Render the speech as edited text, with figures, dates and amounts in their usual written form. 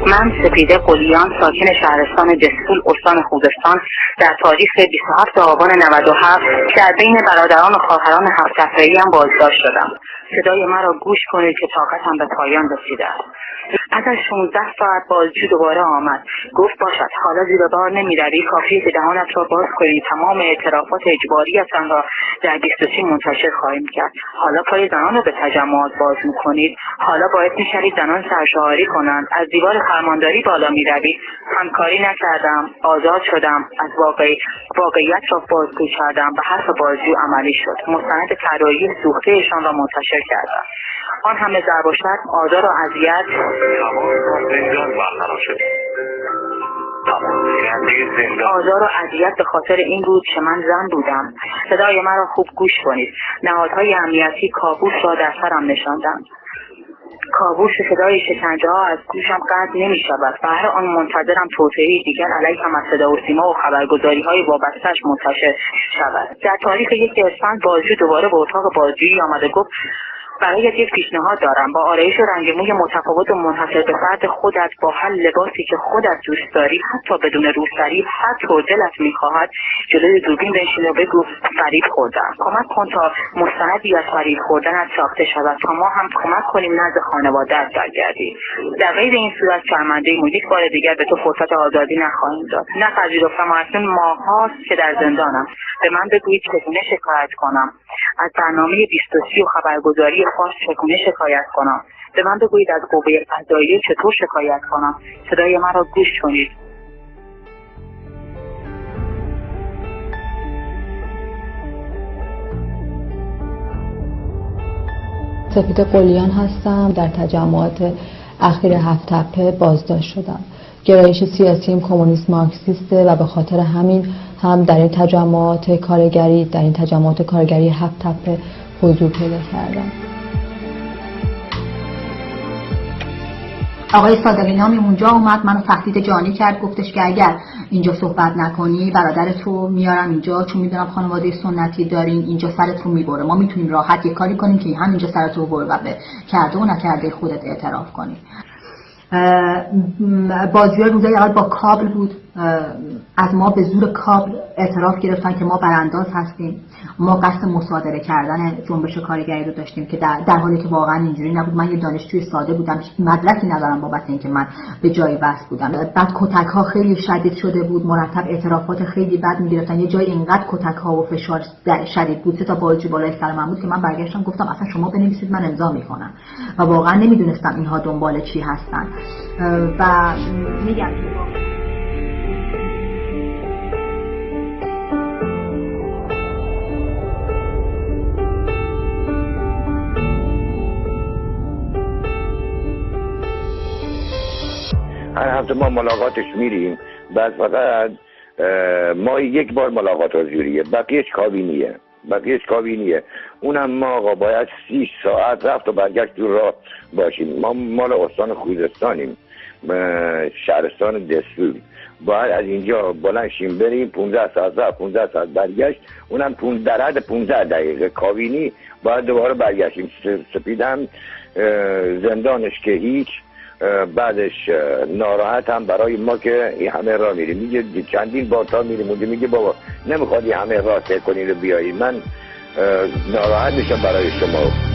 من سپیده قلیان ساکن شهرستان دسفول استان خوزستان در تاریخ 27 آبان 97 در بین برادران و خواهران 7 صفحه‌ایم بازداشت شدم. صدای مرا گوش کنید که طاقتم به پایان رسیده است. پس از 16 ساعت بازجو دوباره آمد. گفت باشد حالا زیر بار نمی‌روی، کافیه که دهانت را باز کنی، تمام اعترافات اجباریتان را در 23 منتشر خواهیم کرد. حالا پای زنان را به تجمعات باز می‌کنید، حالا باعث می‌شوید زنان سرشاهری کنند، از دیوار فرمانداری بالا می‌روید. همکاری نکردم، آزاد شدم، از واقعیت را بازگو کردم، به حرف بازجو عملی شد. مستند طراحی سوخته‌شان را منتشر کردم. آن همه ضرب و شتم، آزار و اذیت به خاطر این بود که من زن بودم. صدای مرا خوب گوش کنید. نهادهای امنیتی کابوس را در سرم نشاندند. کابوس صدای شکنجه ها از گوشم قطع نمی شود. بهر آن منتظرم توطئه‌ای دیگر علیهم از صدا و سیما و خبرگزاری های وابسته‌اش منتشر شود. در تاریخ 1 اسفند بازجو دوباره به اتاق بازجویی آمد و گفت برایت یک پیشنهاد دارم. با آرایش و رنگ موی متفاوت و منحصر به فرد خودت، با هر لباسی که خودت دوست داری، حتی بدون روسری، هر طور دلت میخواهد، جلوی دوربین بنشین و بگو فریب خوردم. کمک کن تا مستندی از فریب خوردنت ساخته شود تا ما هم کمک کنیم نزد خانواده‌ات برگردی. در غیر این صورت شرمنده‌ایم و یک بار دیگر به تو فرصت آزادی نخواهیم داد. نپذیرفتم و اکنون ماه‌هاست که در زندانم. به من بگویید چگونه شکایت کنم. از برنامه 23 و خبرگزاری خاص چگونه شکایت کنم. به من بگویید از قوه قضاییه چطور شکایت کنم. صدای من را گوش کنید. سپیده قلیان هستم. در تجمعات اخیر 7 تپه بازداشت شدم. گرایش سیاسیم کمونیست مارکسیسته و به خاطر همین هم در این تجمعات کارگری 7 تپه حضور پیدا کردم. آقای صادقینامی اونجا اومد، منو تهدید جانی کرد، گفتش که اگر اینجا صحبت نکنی برادرتو میارم اینجا، چون میدونم خانواده سنتی دارین، اینجا سرتون میبره، ما میتونیم راحت یک کاری کنیم که همینجا سرتو ببره و به کرده و نکرده خودت اعتراف کنی. بازجویی روزای اول با کابل بود. از ما به زور کابل اعتراف گرفتن که ما برانداز هستیم. ما قصد مصادره کردن جنبش کارگری رو داشتیم که در حالی که واقعا اینجوری نبود. من یه دانشجوی ساده بودم، مدرکی ندارم بابت اینکه من به جای وصل بودم. بعد کتک ها خیلی شدید شده بود، مرتب اعترافات خیلی بد میگرفتن. یه جای اینقدر کتک ها و فشار شدید بود، 3 تا بازجو بالای سر من بود که من برگشتم گفتم اصلا شما بنویسید من امضا میکنم. و واقعا نمیدونستم اینها دنبال چی هستن. و میگم هر هفته ما ملاقاتش میریم، بعد فقط ما یک بار ملاقات حضوریه، بقیهش کابینیه. اونم ما آقا باید 6 ساعت رفت و برگشت دور راه باشیم. ما مال استان خوزستانیم، شهرستان دسفول. باید از اینجا بلند شیم بریم 15 ساعت رفت 15 ساعت برگشت، اونم در حد 15 دقیقه. کابینی باید دوباره برگشتیم. سپیدم زندانش که هیچ. بعدش ناراحت هم برای ما که این همه راه میریم. میگه چندین بار تا میریم اونجا، میگه بابا نمیخواد این همه راه طی کنین و بیایی. من ناراحت میشم برای شما.